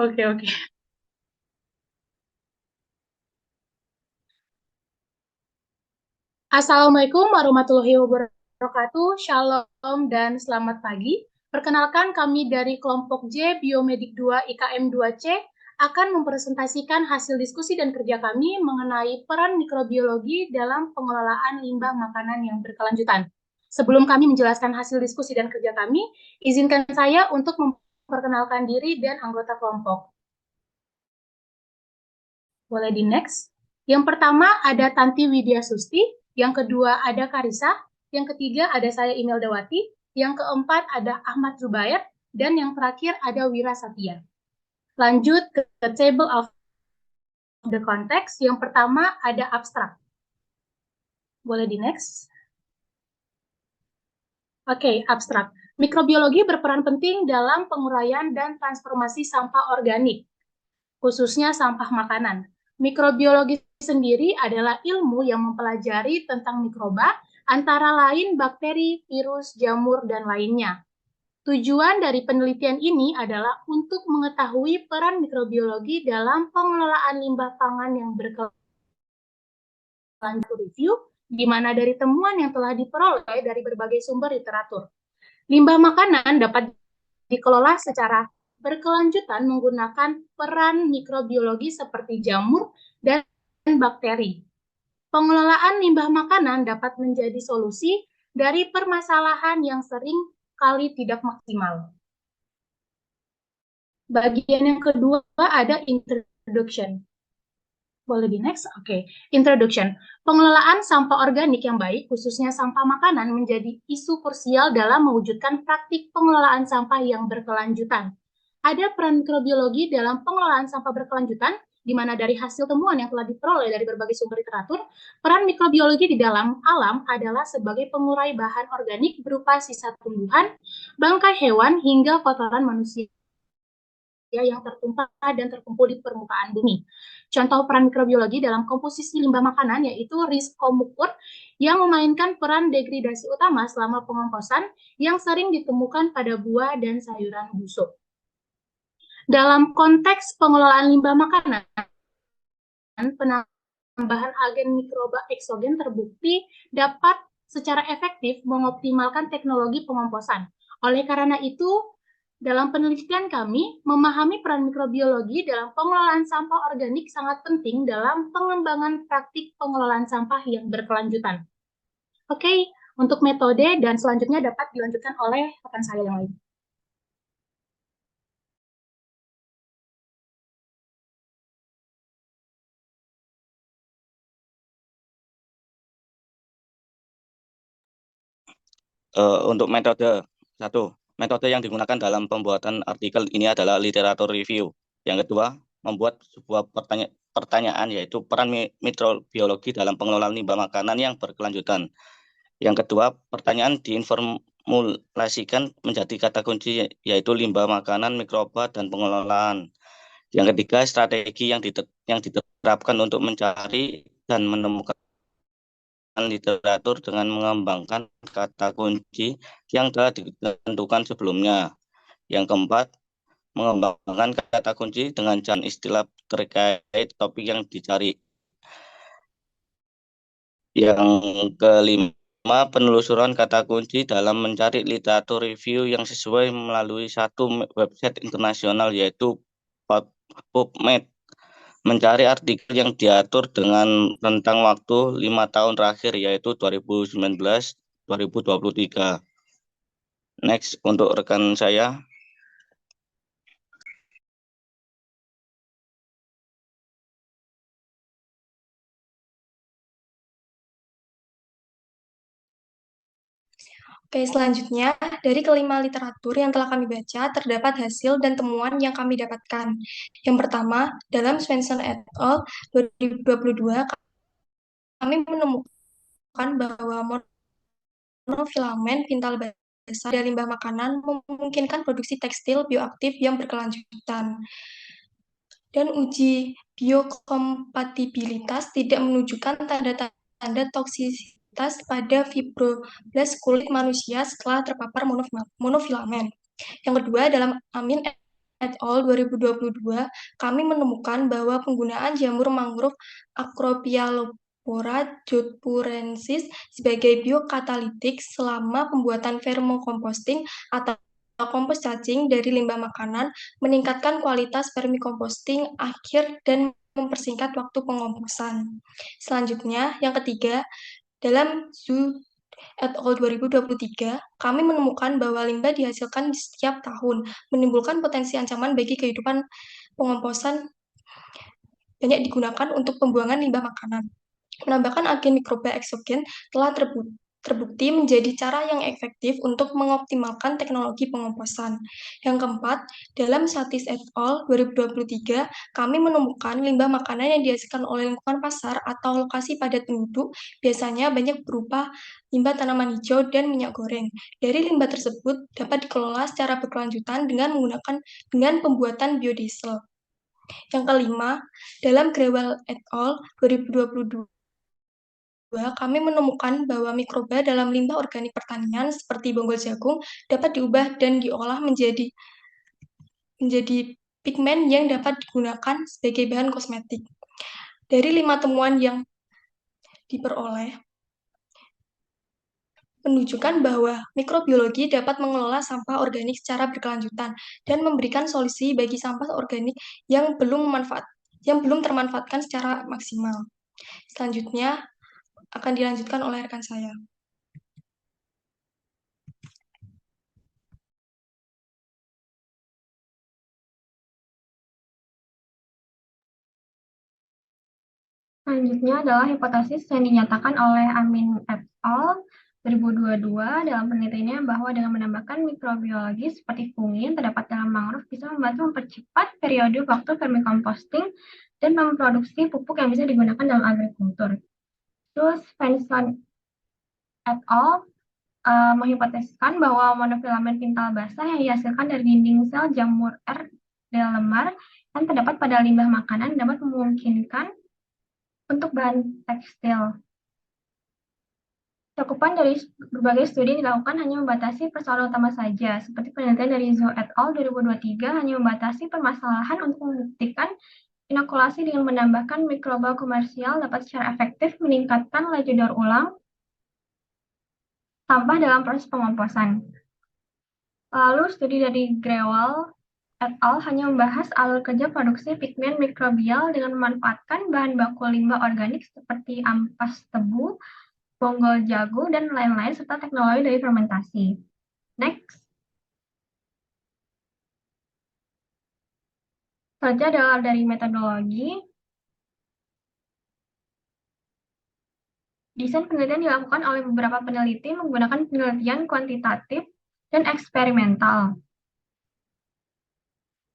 Oke, oke. Assalamualaikum warahmatullahi wabarakatuh. Shalom dan selamat pagi. Perkenalkan kami dari kelompok J Biomedik 2 IKM 2C akan mempresentasikan hasil diskusi dan kerja kami mengenai peran mikrobiologi dalam pengelolaan limbah makanan yang berkelanjutan. Sebelum kami menjelaskan hasil diskusi dan kerja kami, izinkan saya untuk memperkenalkan diri dan anggota kelompok. Boleh di next. Yang pertama ada Tanti Widya Susti, yang kedua ada Karisa, yang ketiga ada saya Imildawati, yang keempat ada Ahmad Zubair, dan yang terakhir ada Wira Satya. Lanjut ke table of the context. Yang pertama ada abstrak. Boleh di next. Oke, abstrak. Mikrobiologi berperan penting dalam penguraian dan transformasi sampah organik, khususnya sampah makanan. Mikrobiologi sendiri adalah ilmu yang mempelajari tentang mikroba, antara lain bakteri, virus, jamur, dan lainnya. Tujuan dari penelitian ini adalah untuk mengetahui peran mikrobiologi dalam pengelolaan limbah pangan yang berkelanjutan review, di mana dari temuan yang telah diperoleh dari berbagai sumber literatur. Limbah makanan dapat dikelola secara berkelanjutan menggunakan peran mikrobiologi seperti jamur dan bakteri. Pengelolaan limbah makanan dapat menjadi solusi dari permasalahan yang sering kali tidak maksimal. Bagian yang kedua ada introduction. Boleh di next? Oke. Introduction. Pengelolaan sampah organik yang baik, khususnya sampah makanan, menjadi isu krusial dalam mewujudkan praktik pengelolaan sampah yang berkelanjutan. Ada peran mikrobiologi dalam pengelolaan sampah berkelanjutan, di mana dari hasil temuan yang telah diperoleh dari berbagai sumber literatur, peran mikrobiologi di dalam alam adalah sebagai pengurai bahan organik berupa sisa tumbuhan, bangkai hewan, hingga kotoran manusia yang tertumpah dan terkumpul di permukaan bumi. Contoh peran mikrobiologi dalam komposisi limbah makanan yaitu Rhizocomicur yang memainkan peran degradasi utama selama pengomposan yang sering ditemukan pada buah dan sayuran busuk. Dalam konteks pengelolaan limbah makanan, penambahan agen mikroba eksogen terbukti dapat secara efektif mengoptimalkan teknologi pengomposan. Oleh karena itu, dalam penelitian kami, memahami peran mikrobiologi dalam pengelolaan sampah organik sangat penting dalam pengembangan praktik pengelolaan sampah yang berkelanjutan. Oke, untuk metode dan selanjutnya dapat dilanjutkan oleh rekan saya yang lain. Untuk metode yang digunakan dalam pembuatan artikel ini adalah literatur review. Yang kedua, membuat sebuah pertanyaan yaitu peran mikrobiologi dalam pengelolaan limbah makanan yang berkelanjutan. Yang kedua, pertanyaan diformulasikan menjadi kata kunci yaitu limbah makanan, mikroba, dan pengelolaan. Yang ketiga, strategi yang diterapkan untuk mencari dan menemukan literatur dengan mengembangkan kata kunci yang telah ditentukan sebelumnya. Yang keempat, mengembangkan kata kunci dengan jalan istilah terkait topik yang dicari. Yang kelima, penelusuran kata kunci dalam mencari literatur review yang sesuai melalui satu website internasional yaitu PubMed. Mencari artikel yang diatur dengan rentang waktu 5 tahun terakhir yaitu 2019-2023. Next untuk rekan saya. Oke, selanjutnya dari kelima literatur yang telah kami baca, terdapat hasil dan temuan yang kami dapatkan. Yang pertama, dalam Svensson et al. 2022, kami menemukan bahwa monofilamen pintal basal dari limbah makanan memungkinkan produksi tekstil bioaktif yang berkelanjutan. Dan uji biokompatibilitas tidak menunjukkan tanda-tanda toksisitas pada fibroblast kulit manusia setelah terpapar monofilamen. Yang kedua, dalam amin et al. 2022, kami menemukan bahwa penggunaan jamur mangrove Acropialopora jodhpurensis sebagai biokatalitik selama pembuatan vermicomposting atau kompos cacing dari limbah makanan meningkatkan kualitas vermicomposting akhir dan mempersingkat waktu pengomposan. Selanjutnya, yang ketiga, dalam Zhu et al. 2023, kami menemukan bahwa limbah dihasilkan di setiap tahun, menimbulkan potensi ancaman bagi kehidupan pengomposan banyak digunakan untuk pembuangan limbah makanan. Menambahkan agen mikroba eksogen telah terbukti menjadi cara yang efektif untuk mengoptimalkan teknologi pengomposan. Yang keempat, dalam Satis et al. 2023, kami menemukan limbah makanan yang dihasilkan oleh lingkungan pasar atau lokasi padat penduduk biasanya banyak berupa limbah tanaman hijau dan minyak goreng. Dari limbah tersebut dapat dikelola secara berkelanjutan dengan pembuatan biodiesel. Yang kelima, dalam Grewal et al. 2022, kami menemukan bahwa mikroba dalam limbah organik pertanian seperti bonggol jagung dapat diubah dan diolah menjadi pigmen yang dapat digunakan sebagai bahan kosmetik. Dari 5 temuan yang diperoleh, menunjukkan bahwa mikrobiologi dapat mengelola sampah organik secara berkelanjutan dan memberikan solusi bagi sampah organik yang belum termanfaatkan secara maksimal. Selanjutnya akan dilanjutkan oleh rekan saya. Selanjutnya adalah hipotesis yang dinyatakan oleh Amin et al. 2022 dalam penelitiannya bahwa dengan menambahkan mikrobiologi seperti fungi yang terdapat dalam mangrove bisa membantu mempercepat periode waktu vermicomposting dan memproduksi pupuk yang bisa digunakan dalam agrikultur. Terus Svensson et al. Menghipotesiskan bahwa monofilamen pintal basah yang dihasilkan dari dinding sel jamur R. delamar yang terdapat pada limbah makanan dapat memungkinkan untuk bahan tekstil. Cakupan dari berbagai studi yang dilakukan hanya membatasi persoalan utama saja, seperti penelitian dari Zhou et al. 2023 hanya membatasi permasalahan untuk membuktikan inokulasi dengan menambahkan mikroba komersial dapat secara efektif meningkatkan laju daur ulang sampah dalam proses pengomposan. Lalu studi dari Grewal et al. Hanya membahas alur kerja produksi pigmen mikrobial dengan memanfaatkan bahan baku limbah organik seperti ampas tebu, bonggol jagung, dan lain-lain, serta teknologi dari fermentasi. Next. Selanjutnya adalah dari metodologi. Desain penelitian dilakukan oleh beberapa peneliti menggunakan penelitian kuantitatif dan eksperimental.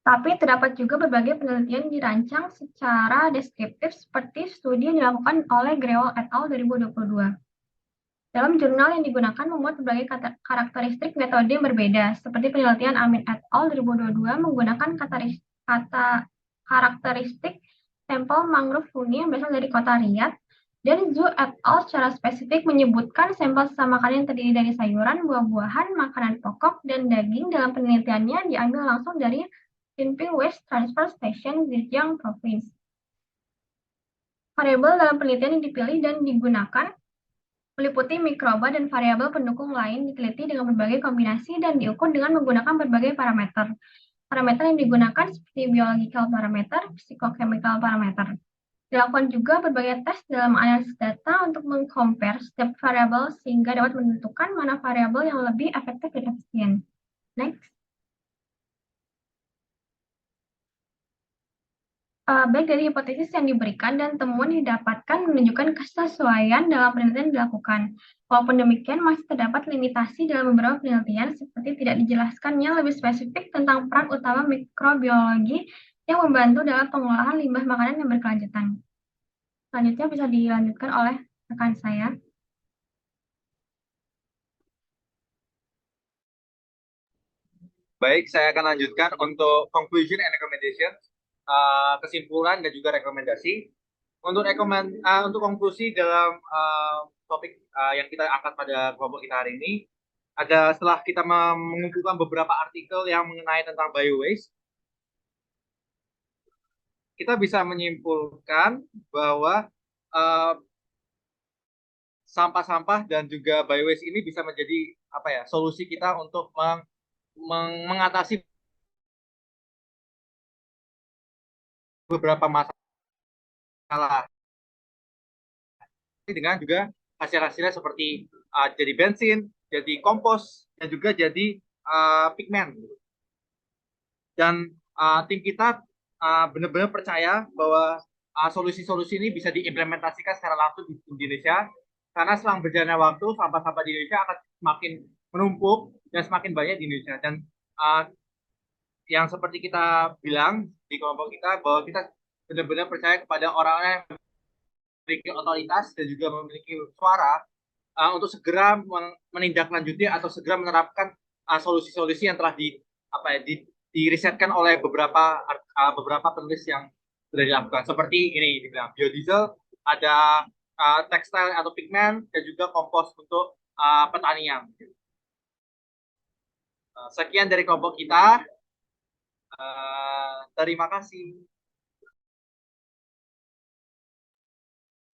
Tapi terdapat juga berbagai penelitian dirancang secara deskriptif seperti studi yang dilakukan oleh Grewal et al. 2022. Dalam jurnal yang digunakan membuat berbagai karakteristik metode yang berbeda, seperti penelitian Amin et al. 2022 menggunakan karakteristik sampel mangrove fungi yang berasal dari kota Riyadh, dan Zhou et al. Secara spesifik menyebutkan sampel sisa makanan yang terdiri dari sayuran, buah-buahan, makanan pokok, dan daging dalam penelitiannya diambil langsung dari Jinping Waste Transfer Station, Zhejiang Province. Variabel dalam penelitian yang dipilih dan digunakan meliputi mikroba dan variabel pendukung lain diteliti dengan berbagai kombinasi dan diukur dengan menggunakan berbagai parameter. Parameter yang digunakan seperti biological parameter, psikochemical parameter. Dilakukan juga berbagai tes dalam analisis data untuk mengcompare setiap variabel sehingga dapat menentukan mana variabel yang lebih efektif dan efisien. Next. Baik dari hipotesis yang diberikan dan temuan yang didapatkan menunjukkan kesesuaian dalam penelitian yang dilakukan. Walaupun demikian, masih terdapat limitasi dalam beberapa penelitian seperti tidak dijelaskannya lebih spesifik tentang peran utama mikrobiologi yang membantu dalam pengolahan limbah makanan yang berkelanjutan. Selanjutnya bisa dilanjutkan oleh rekan saya. Baik, saya akan lanjutkan untuk conclusion and recommendation, kesimpulan dan juga rekomendasi. Untuk konklusi dalam topik yang kita angkat pada kelompok kita hari ini, ada setelah kita mengumpulkan beberapa artikel yang mengenai tentang bio waste, kita bisa menyimpulkan bahwa sampah-sampah dan juga bio waste ini bisa menjadi apa ya, solusi kita untuk mengatasi beberapa masalah dengan juga hasil-hasilnya seperti jadi bensin, jadi kompos, dan juga jadi pigmen. Dan tim kita benar-benar percaya bahwa solusi-solusi ini bisa diimplementasikan secara langsung di Indonesia, karena selang berjalannya waktu sampah-sampah di Indonesia akan semakin menumpuk dan semakin banyak di Indonesia. Dan yang seperti kita bilang di kelompok kita, bahwa kita benar-benar percaya kepada orang-orang yang memiliki otoritas dan juga memiliki suara untuk segera menindaklanjuti atau segera menerapkan solusi-solusi yang telah dirisetkan oleh beberapa penulis yang sudah dilakukan. Seperti ini dibilang biodiesel, ada tekstil atau pigmen, dan juga kompos untuk pertanian. Sekian dari kelompok kita. Terima kasih.